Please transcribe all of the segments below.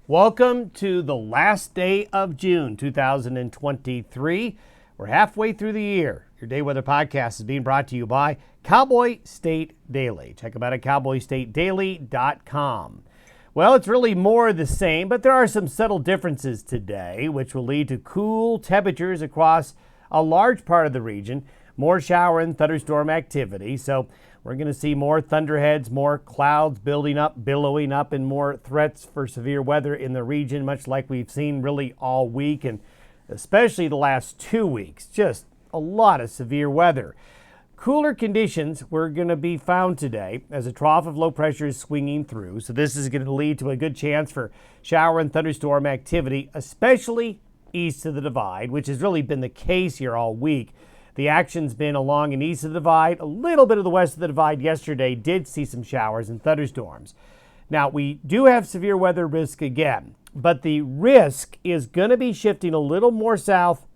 Welcome to the last day of June 2023. We're halfway through the year. Your Day Weather Podcast is being brought to you by Cowboy State Daily. Check them out at cowboystatedaily.com. Well, it's really more of the same, but there are some subtle differences today, which will lead to cool temperatures across a large part of the region, more shower and thunderstorm activity. So we're going to see more thunderheads, more clouds building up, billowing up, and more threats for severe weather in the region, much like we've seen really all week, and especially the last 2 weeks. Just a lot of severe weather. Cooler conditions were going to be found today as a trough of low pressure is swinging through. So this is going to lead to a good chance for shower and thunderstorm activity, especially east of the divide, which has really been the case here all week. The action's been along and east of the divide. A little bit of the west of the divide yesterday did see some showers and thunderstorms. Now, we do have severe weather risk again, but the risk is going to be shifting a little more south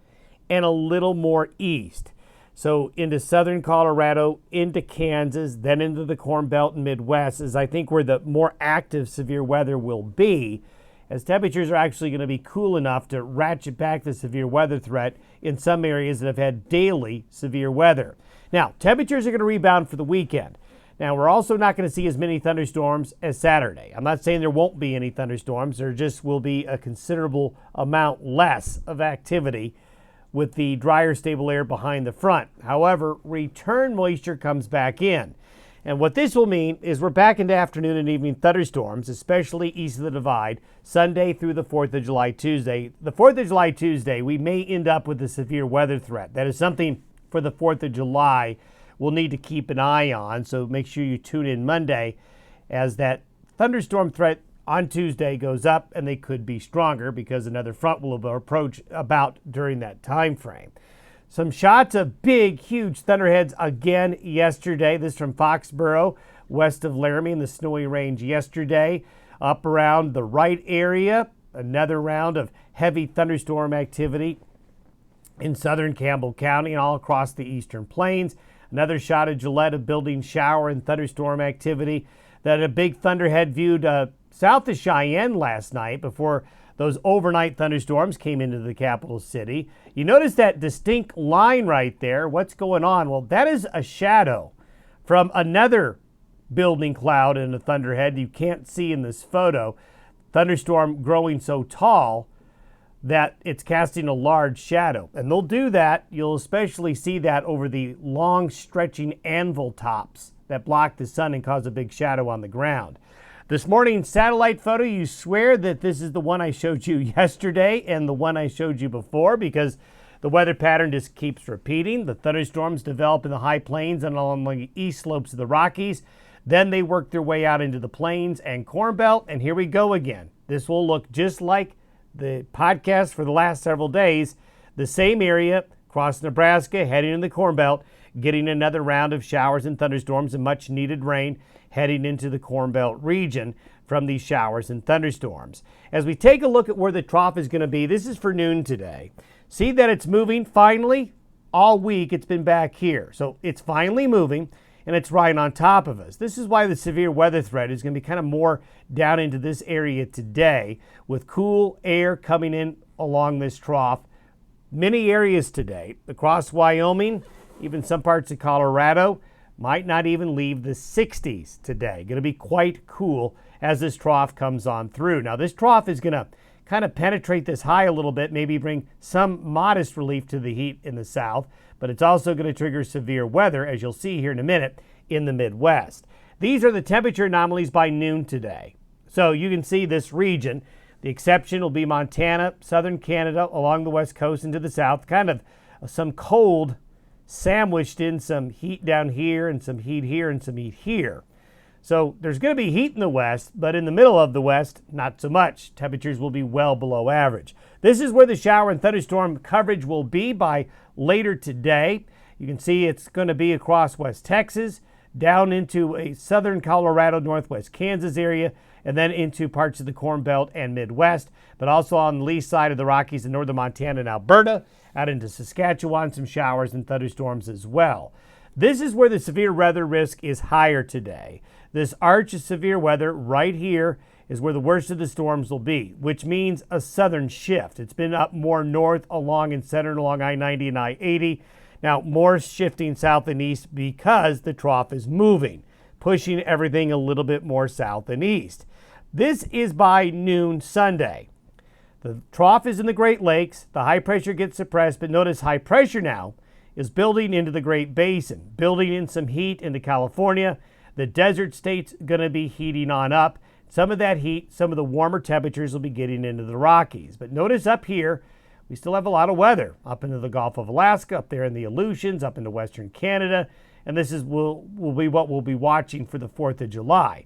and a little more east. So into southern Colorado, into Kansas, then into the Corn Belt and Midwest is, I think, where the more active severe weather will be, as temperatures are actually going to be cool enough to ratchet back the severe weather threat in some areas that have had daily severe weather. Now, temperatures are going to rebound for the weekend. Now, we're also not going to see as many thunderstorms as Saturday. I'm not saying there won't be any thunderstorms. There just will be a considerable amount less of activity with the drier, stable air behind the front. However, return moisture comes back in. And what this will mean is we're back into afternoon and evening thunderstorms, especially east of the divide, Sunday through the 4th of July Tuesday. The 4th of July Tuesday, we may end up with a severe weather threat. That is something for the 4th of July we'll need to keep an eye on. So make sure you tune in Monday as that thunderstorm threat on Tuesday goes up, and they could be stronger because another front will approach about during that time frame. Some shots of big, huge thunderheads again yesterday. This from Foxborough, west of Laramie in the Snowy Range yesterday. Up around the Wright area, another round of heavy thunderstorm activity in southern Campbell County and all across the eastern plains. Another shot of Gillette of building shower and thunderstorm activity. That a big thunderhead viewed south of Cheyenne last night before those overnight thunderstorms came into the capital city. You notice that distinct line right there. What's going on? Well, that is a shadow from another building cloud and a thunderhead you can't see in this photo. Thunderstorm growing so tall that it's casting a large shadow. And they'll do that. You'll especially see that over the long stretching anvil tops that block the sun and cause a big shadow on the ground. This morning's satellite photo, you swear that this is the one I showed you yesterday and the one I showed you before, because the weather pattern just keeps repeating. The thunderstorms develop in the high plains and along the east slopes of the Rockies. Then they work their way out into the plains and Corn Belt, and here we go again. This will look just like the podcast for the last several days. The same area, across Nebraska, heading in the Corn Belt, getting another round of showers and thunderstorms and much needed rain heading into the Corn Belt region from these showers and thunderstorms. As we take a look at where the trough is going to be, this is for noon today. See that it's moving finally? All week it's been back here. So it's finally moving and it's right on top of us. This is why the severe weather threat is going to be kind of more down into this area today, with cool air coming in along this trough. Many areas today across Wyoming, even some parts of Colorado, might not even leave the 60s today. Going to be quite cool as this trough comes on through. Now, this trough is going to kind of penetrate this high a little bit, maybe bring some modest relief to the heat in the south, but it's also going to trigger severe weather, as you'll see here in a minute, in the Midwest. These are the temperature anomalies by noon today. So you can see this region. The exception will be Montana, southern Canada, along the west coast into the south, kind of some cold sandwiched in some heat down here and some heat here and some heat here. So there's going to be heat in the west, but in the middle of the west, not so much. Temperatures will be well below average. This is where the shower and thunderstorm coverage will be by later today. You can see it's going to be across West Texas, down into a southern Colorado, northwest Kansas area, and then into parts of the Corn Belt and Midwest, but also on the east side of the Rockies in northern Montana and Alberta, out into Saskatchewan, some showers and thunderstorms as well. This is where the severe weather risk is higher today. This arch of severe weather right here is where the worst of the storms will be, which means a southern shift. It's been up more north along and centered along I-90 and I-80. Now, more shifting south and east because the trough is moving, pushing everything a little bit more south and east. This is by noon Sunday. The trough is in the Great Lakes. The high pressure gets suppressed, but notice high pressure now is building into the Great Basin, building in some heat into California. The desert state's going to be heating on up. Some of that heat, some of the warmer temperatures will be getting into the Rockies. But notice up here, we still have a lot of weather up into the Gulf of Alaska, up there in the Aleutians, up into western Canada. And this will be what we'll be watching for the 4th of July.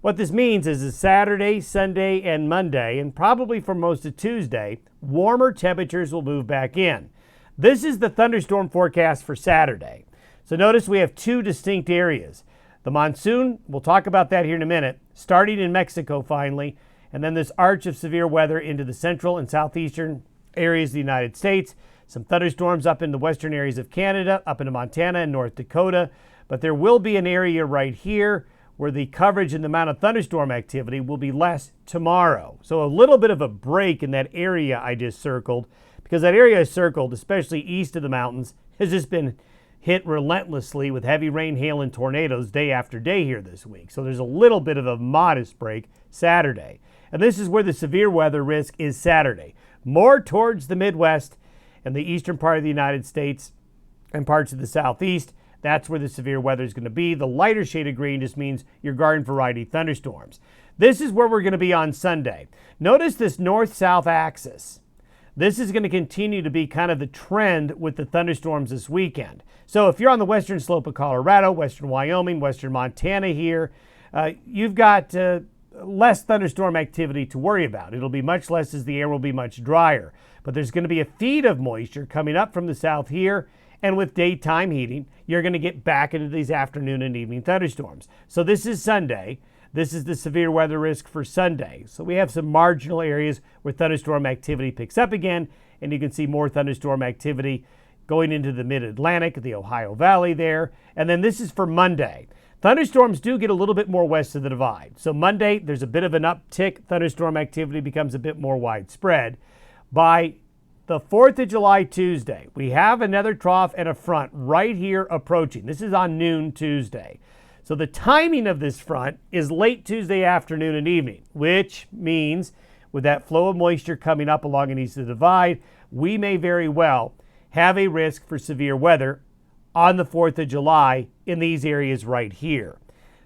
What this means is Saturday, Sunday, and Monday, and probably for most of Tuesday, warmer temperatures will move back in. This is the thunderstorm forecast for Saturday. So notice we have two distinct areas. The monsoon, we'll talk about that here in a minute, starting in Mexico finally, and then this arch of severe weather into the central and southeastern areas of the United States. Some thunderstorms up in the western areas of Canada, up into Montana and North Dakota. But there will be an area right here where the coverage and the amount of thunderstorm activity will be less tomorrow. So a little bit of a break in that area I just circled, because that area I circled, especially east of the mountains, has just been hit relentlessly with heavy rain, hail, and tornadoes day after day here this week. So there's a little bit of a modest break Saturday. And this is where the severe weather risk is Saturday. More towards the Midwest and the eastern part of the United States and parts of the Southeast. That's where the severe weather is going to be. The lighter shade of green just means your garden variety thunderstorms. This is where we're going to be on Sunday. Notice this north-south axis. This is going to continue to be kind of the trend with the thunderstorms this weekend. So if you're on the western slope of Colorado, western Wyoming, western Montana here, you've got less thunderstorm activity to worry about. It'll be much less as the air will be much drier. But there's going to be a feed of moisture coming up from the south here. And with daytime heating, you're going to get back into these afternoon and evening thunderstorms. So this is Sunday. This is the severe weather risk for Sunday. So we have some marginal areas where thunderstorm activity picks up again, and you can see more thunderstorm activity going into the mid-Atlantic, the Ohio Valley there. And then this is for Monday. Thunderstorms do get a little bit more west of the divide. So Monday, there's a bit of an uptick. Thunderstorm activity becomes a bit more widespread. By the 4th of July, Tuesday, we have another trough and a front right here approaching. This is on noon Tuesday. So the timing of this front is late Tuesday afternoon and evening, which means with that flow of moisture coming up along and east of the divide, we may very well have a risk for severe weather on the 4th of July in these areas right here.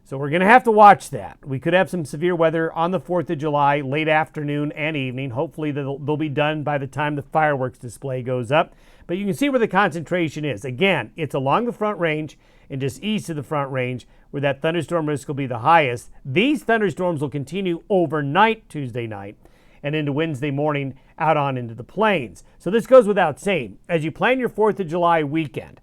So we're going to have to watch that. We could have some severe weather on the 4th of July, late afternoon and evening. Hopefully they'll be done by the time the fireworks display goes up. But you can see where the concentration is. Again, it's along the Front Range and just east of the Front Range where that thunderstorm risk will be the highest. These thunderstorms will continue overnight Tuesday night and into Wednesday morning out on into the plains. So this goes without saying. As you plan your 4th of July weekend,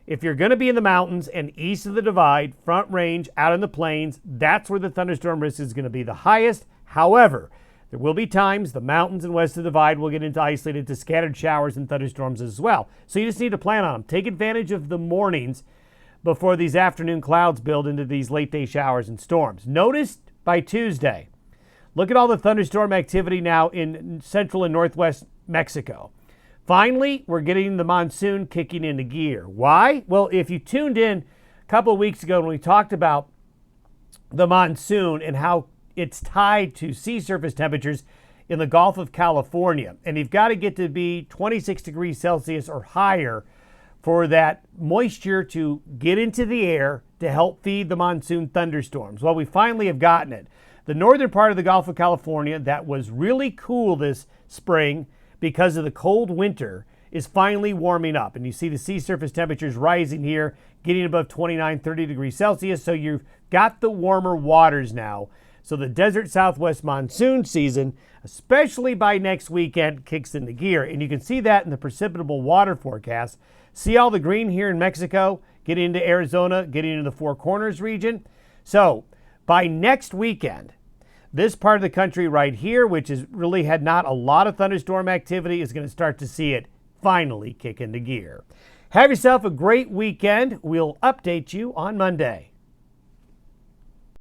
if you're going to be in the mountains and east of the divide, Front Range, out in the plains, that's where the thunderstorm risk is going to be the highest. However, there will be times the mountains and west of the divide will get into isolated to scattered showers and thunderstorms as well. So you just need to plan on them. Take advantage of the mornings before these afternoon clouds build into these late day showers and storms. Notice by Tuesday, look at all the thunderstorm activity now in central and northwest Mexico. Finally, we're getting the monsoon kicking into gear. Why? Well, if you tuned in a couple of weeks ago when we talked about the monsoon and how it's tied to sea surface temperatures in the Gulf of California, and you've got to get to be 26 degrees Celsius or higher for that moisture to get into the air to help feed the monsoon thunderstorms. Well, we finally have gotten it. The northern part of the Gulf of California that was really cool this spring because of the cold winter is finally warming up. And you see the sea surface temperatures rising here, getting above 29, 30 degrees Celsius. So you've got the warmer waters now. So the desert southwest monsoon season, especially by next weekend, kicks into gear. And you can see that in the precipitable water forecast. See all the green here in Mexico, getting into Arizona, getting into the Four Corners region. So by next weekend, this part of the country right here, which has really had not a lot of thunderstorm activity, is going to start to see it finally kick into gear. Have yourself a great weekend. We'll update you on Monday.